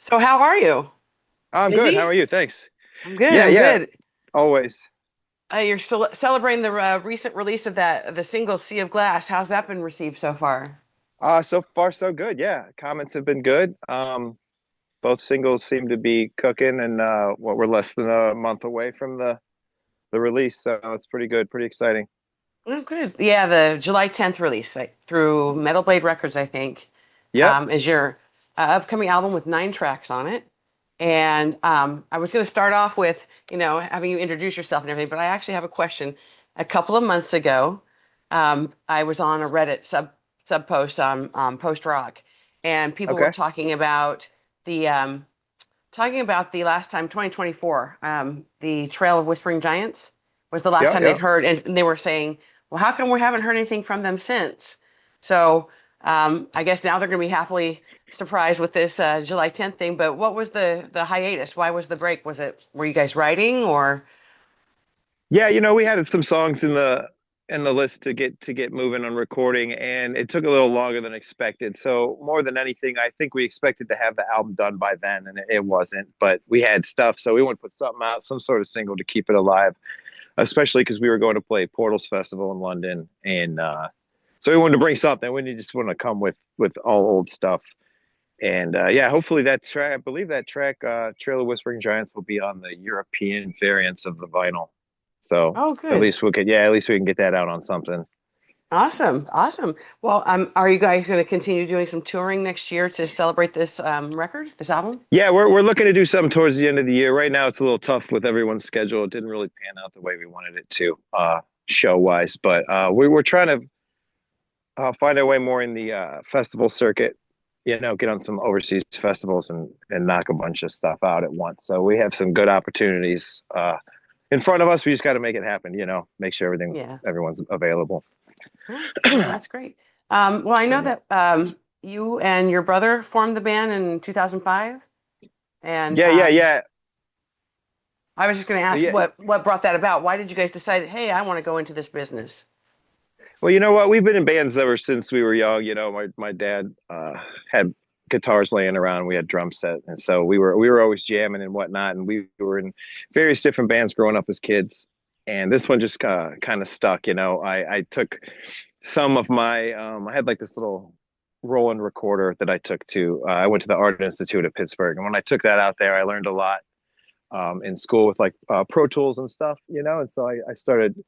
So how are you? I'm good. How are Busy? you? Thanks. I'm good. Yeah, I'm yeah, good. always. You're celebrating the recent release of the single "Sea of Glass." How's that been received so far? So far so good. Yeah, comments have been good. Both singles seem to be cooking, and what we're less than a month away from the release, so it's pretty good, pretty exciting. Oh, good. Yeah, the July 10th release through Metal Blade Records, I think, Yep. is your upcoming album with 9 tracks on it. And I was going to start off with, having you introduce yourself and everything, but I actually have a question. A couple of months ago, I was on a Reddit sub post on Post Rock, and people were Okay. the talking about the last time 2024, the Trail of Whispering Giants was the last Yep. time they'd Yep. heard, and they were saying, "Well, how come we haven't heard anything from them since?" So I guess now they're going to be happily surprised with this July 10th thing. But what was the hiatus? Why was the break? Were you guys writing or? Yeah, we had some songs in the list to get moving on recording, and it took a little longer than expected. So more than anything, I think we expected to have the album done by then, and it wasn't. But we had stuff, so we wanted to put something out, some sort of single to keep it alive, especially because we were going to play Portals Festival in London, and so we wanted to bring something. We didn't just want to come with all old stuff. And yeah, hopefully that track, I believe that track, Trail of Whispering Giants, will be on the European variants of the vinyl. So Oh, at good. least we could, yeah, at least we can get that out on something. Awesome, awesome. Well, are you guys going to continue doing some touring next year to celebrate this this album? Yeah, we're looking to do something towards the end of the year. Right now, it's a little tough with everyone's schedule. It didn't really pan out the way we wanted it to, show wise. But we're trying to find our way more in the festival circuit. Get on some overseas festivals and knock a bunch of stuff out at once. So we have some good opportunities in front of us. We just got to make it happen. Make sure Yeah. everyone's available. Oh, well, that's great. Well, I know that you and your brother formed the band in 2005, and Yeah, yeah, yeah, I was just going to ask yeah. what brought that about. Why did you guys decide, hey, I want to go into this business? Well, you know what? We've been in bands ever since we were young. My dad had guitars laying around. We had drum set, and so we were always jamming and whatnot. And we were in various different bands growing up as kids. And this one just kind of stuck. I took some of my I had like this little Roland recorder that I took to. I went to the Art Institute at Pittsburgh, and when I took that out there, I learned a lot in school with like Pro Tools and stuff. And so I started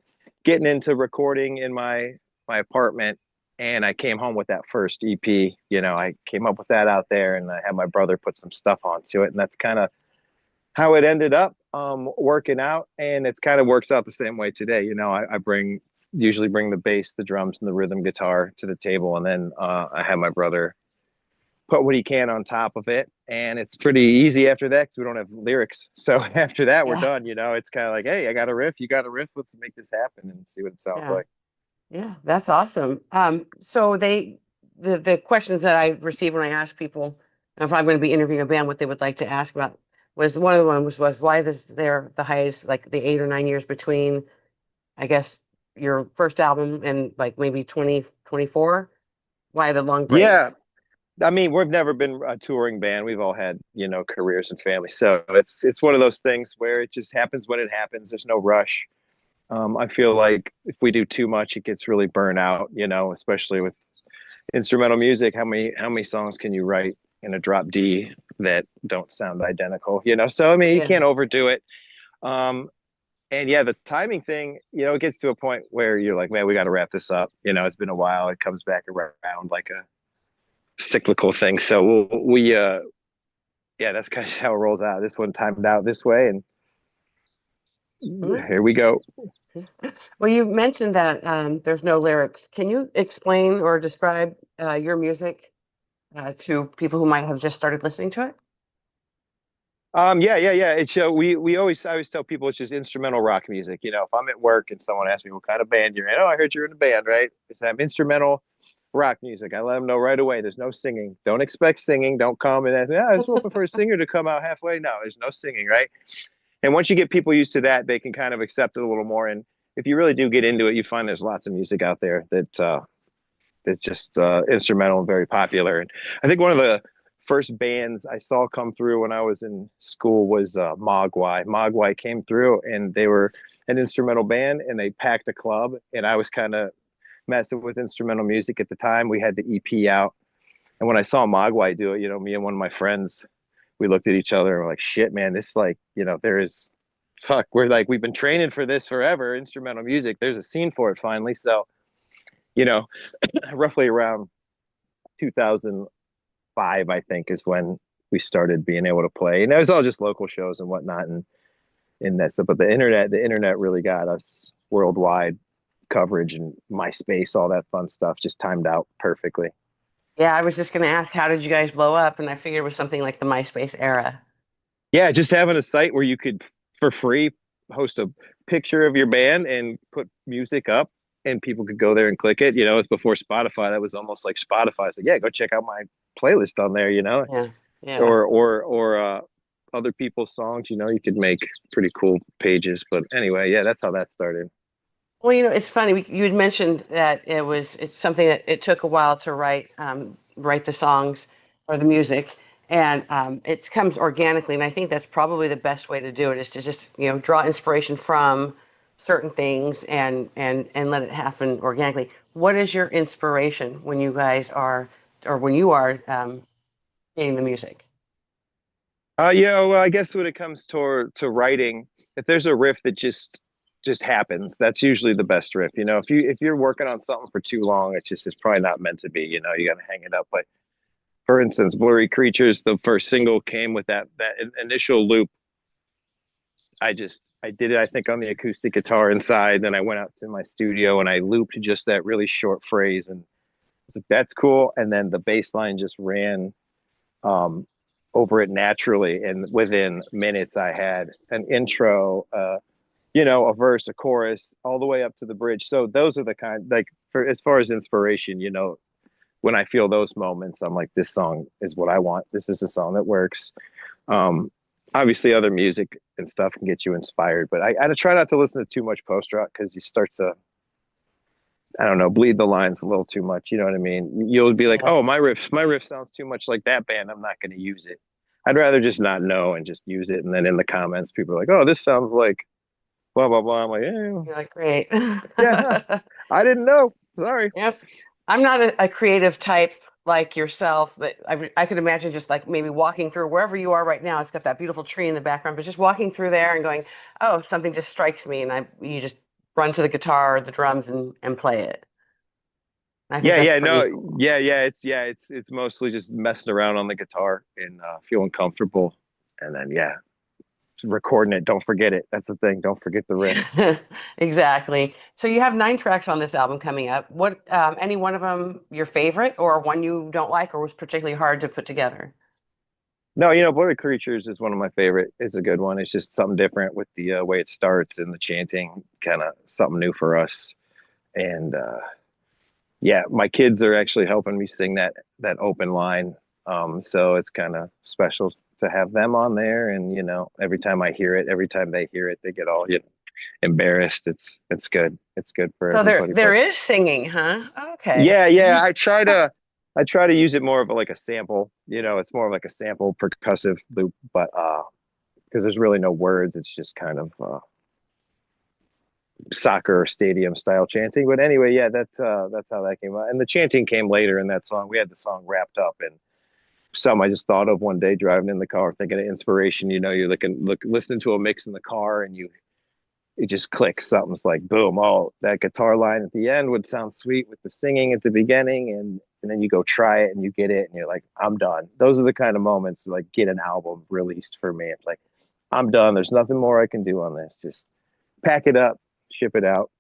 getting into recording in my apartment, and I came home with that first EP. I came up with that out there, and I had my brother put some stuff onto it, and that's kind of how it ended up working out. And it's kind of works out the same way today. I usually bring the bass, the drums, and the rhythm guitar to the table, and then I have my brother put what he can on top of it. And it's pretty easy after that because we don't have lyrics. So after that, we're Yeah, done. It's kind of like, hey, I got a riff, you got a riff, let's make this happen and see what it sounds yeah, like. yeah. That's awesome. So the questions that I receive when I ask people, if I'm going to be interviewing a band, what they would like to ask about was one of the ones was why this there the highest like the 8 or 9 years between I guess your first album and like maybe 2024. Why the long break? Yeah. I mean, we've never been a touring band. We've all had, careers and families. So it's one of those things where it just happens when it happens. There's no rush. I feel like if we do too much, it gets really burnt out, especially with instrumental music. How many songs can you write in a drop D that don't sound identical? So I mean, you Yeah. can't overdo it. Um, and yeah, the timing thing, it gets to a point where you're like, man, we got to wrap this up. It's been a while. It comes back around like a cyclical thing. So yeah, that's kind of how it rolls out. This one timed out this way, and Mhm. here we go. Well, you mentioned that there's no lyrics. Can you explain or describe your music to people who might have just started listening to it? Yeah, yeah, yeah. It's I always tell people it's just instrumental rock music. If I'm at work and someone asks me what kind of band you're in, oh, I heard you're in a band, right? I'm instrumental rock music. I let them know right away. There's no singing. Don't expect singing. Don't come and ask me, I was hoping for a singer to come out halfway. No, there's no singing, right? And once you get people used to that, they can kind of accept it a little more. And if you really do get into it, you find there's lots of music out there that is just instrumental and very popular. And I think one of the first bands I saw come through when I was in school was Mogwai. Mogwai came through, and they were an instrumental band, and they packed a club. And I was kind of messing with instrumental music at the time. We had the EP out, and when I saw Mogwai do it, me and one of my friends, we looked at each other and we're like, "Shit, man, this like, there is, fuck, we're like, we've been training for this forever, instrumental music. There's a scene for it finally." So, you know, roughly around 2005, I think, is when we started being able to play, and it was all just local shows and whatnot, and that's but the internet really got us worldwide coverage, and MySpace, all that fun stuff, just timed out perfectly. Yeah, I was just going to ask, how did you guys blow up? And I figured it was something like the MySpace era. Yeah, just having a site where you could, for free, host a picture of your band and put music up, and people could go there and click it. It's before Spotify. That was almost like Spotify. It's like, yeah, go check out my playlist on there. Yeah, yeah. Or other people's songs. You could make pretty cool pages. But anyway, yeah, that's how that started. Well, it's funny. You had mentioned that it's something that it took a while to write the songs or the music, and it comes organically. And I think that's probably the best way to do it is to just, draw inspiration from certain things and let it happen organically. What is your inspiration when you guys are, or when you are creating the music? Yeah, well, I guess when it comes to writing, if there's a riff that just happens, that's usually the best riff. If you're working on something for too long, it's probably not meant to be. You got to hang it up. But for instance, Blurry Creatures, the first single came with that initial loop. I did it, I think, on the acoustic guitar inside. Then I went out to my studio and I looped just that really short phrase, and it's like, that's cool. And then the bass line just ran um, over it naturally. And within minutes, I had an intro, a verse, a chorus, all the way up to the bridge. So those are the kind, like, for as far as inspiration, when I feel those moments, I'm like, this song is what I want. This is a song that works. Um, Obviously, other music and stuff can get you inspired, but I try not to listen to too much post rock because you start to, I don't know, bleed the lines a little too much. You know what I mean? You'll be like, Yeah. oh, my riff sounds too much like that band. I'm not going to use it. I'd rather just not know and just use it. And then in the comments, people are like, oh, this sounds like blah blah blah. I'm like, You're like, great. yeah, I didn't know. Sorry. Yep. I'm not a creative type like yourself, but I could imagine just like maybe walking through wherever you are right now. It's got that beautiful tree in the background, but just walking through there and going, oh, something just strikes me, and you just run to the guitar or the drums and play it. And I think Yeah, that's yeah, pretty no, cool. yeah, it's mostly just messing around on the guitar and feeling comfortable, and then yeah, recording it. Don't forget it. That's the thing. Don't forget the riff. Exactly. So you have 9 tracks on this album coming up. What, any one of them your favorite, or one you don't like, or was particularly hard to put together? No, Blurry Creatures is one of my favorite. It's a good one. It's just something different with the way it starts and the chanting, kind of something new for us. And yeah, my kids are actually helping me sing that open line. So it's kind of special to have them on there. And every time I hear it, every time they hear it, they get all embarrassed. It's good. It's good for So there everybody. there But is singing, huh? Okay. yeah, yeah, I try to use it more of like a sample. It's more of like a sample percussive loop, but because there's really no words, it's just kind of soccer stadium style chanting. But anyway, yeah, that's how that came out. And the chanting came later in that song. We had the song wrapped up, and some I just thought of one day driving in the car, thinking of inspiration. You're listening to a mix in the car, and it just clicks. Something's like boom. Oh, that guitar line at the end would sound sweet with the singing at the beginning, and then you go try it and you get it, and you're like, I'm done. Those are the kind of moments like get an album released for me. It's like I'm done. There's nothing more I can do on this. Just pack it up, ship it out.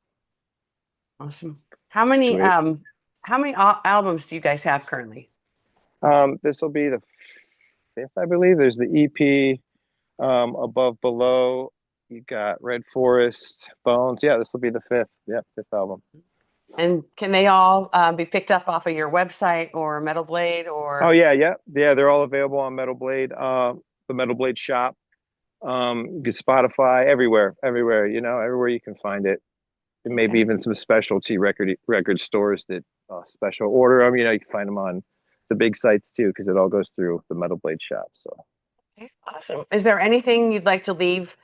Awesome. How many Sweet. albums do you guys have currently? This will be the fifth, I believe. There's the EP, Above Below. You got Red Forest, Bones. Yeah, this will be the fifth. Yeah, fifth album. And can they all be picked up off of your website or Metal Blade Oh or yeah, yeah, yeah. They're all available on Metal Blade, the Metal Blade shop, Spotify, everywhere. Everywhere you can find it. And maybe okay. even some specialty record stores that special order them. You can find them on the big sites too, because it all goes through the Metal Blade shop. So Okay, awesome. Is there anything you'd like to leave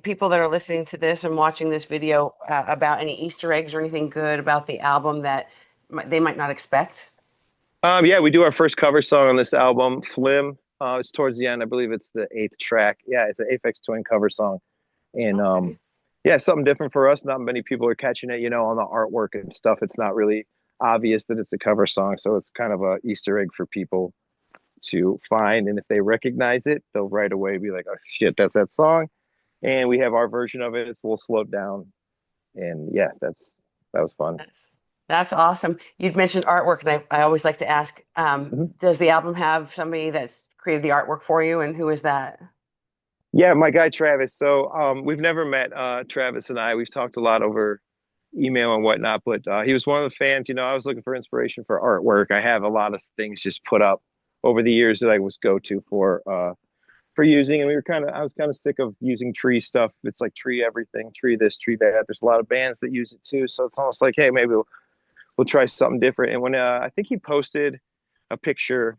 people that are listening to this and watching this video about any Easter eggs or anything good about the album that they might not expect? yeah, we do our first cover song on this album, Flim. It's towards the end. I believe it's the eighth track. Yeah, it's an Aphex Twin cover song. And Okay. yeah, something different for us. Not many people are catching it, on the artwork and stuff. It's not really obvious that it's a cover song. So it's kind of a Easter egg for people to find. And if they recognize it, they'll right away be like, oh shit, that's that song. And we have our version of it. It's a little slowed down. And yeah, that was fun. That's awesome. You'd mentioned artwork, and I always like to ask, Mhm. does the album have somebody that's created the artwork for you, and who is that? Yeah, my guy Travis. So we've never met Travis and I. We've talked a lot over email and whatnot, but he was one of the fans. I was looking for inspiration for artwork. I have a lot of things just put up over the years that I was go to for using, and I was kind of sick of using tree stuff. It's like tree everything, tree this, tree that. There's a lot of bands that use it too, so it's almost like, hey, maybe we'll try something different. And when I think he posted a picture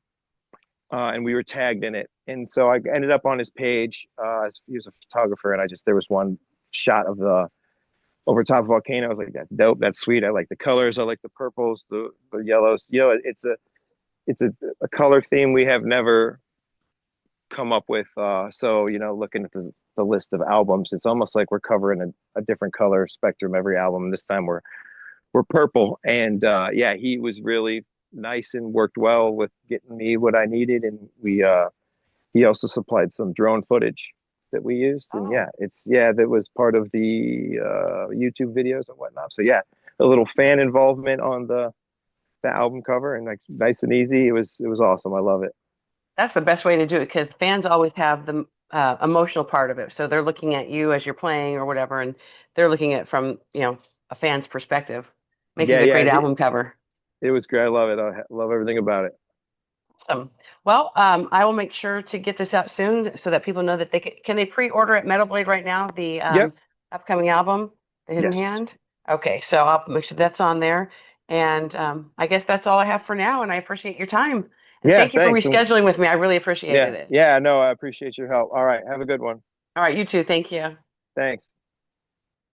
and we were tagged in it. And so I ended up on his page. He was a photographer, and there was one shot of the over top of volcano. I was like, that's dope. That's sweet. I like the colors. I like the purples, the yellows. It's a color theme we have never come up with. So looking at the list of albums, it's almost like we're covering a different color spectrum every album. And this time we're purple. And yeah, he was really nice and worked well with getting me what I needed. And he also supplied some drone footage that we used. And Oh, that was part of the YouTube videos and whatnot. So yeah, a little fan involvement on the album cover, and like nice and easy. It was awesome. I love it. that's the best way to do it because fans always have the emotional part of it. So they're looking at you as you're playing or whatever, and they're looking at it from, a fan's perspective. Makes Yeah, it a yeah, great album cover. it was great. I love it. I love everything about it. Awesome. Well, I will make sure to get this out soon so that people know that can they pre-order at Metal Blade right now, the Yep. upcoming album, The Hidden Yes. Hand? Okay, so I'll make sure that's on there. And I guess that's all I have for now, and I appreciate your time. And Yeah. thank you for Thanks. And rescheduling with me. I really appreciated yeah, it. yeah. No, I appreciate your help. All right. Have a good one. All right, you too. Thank you. Thanks.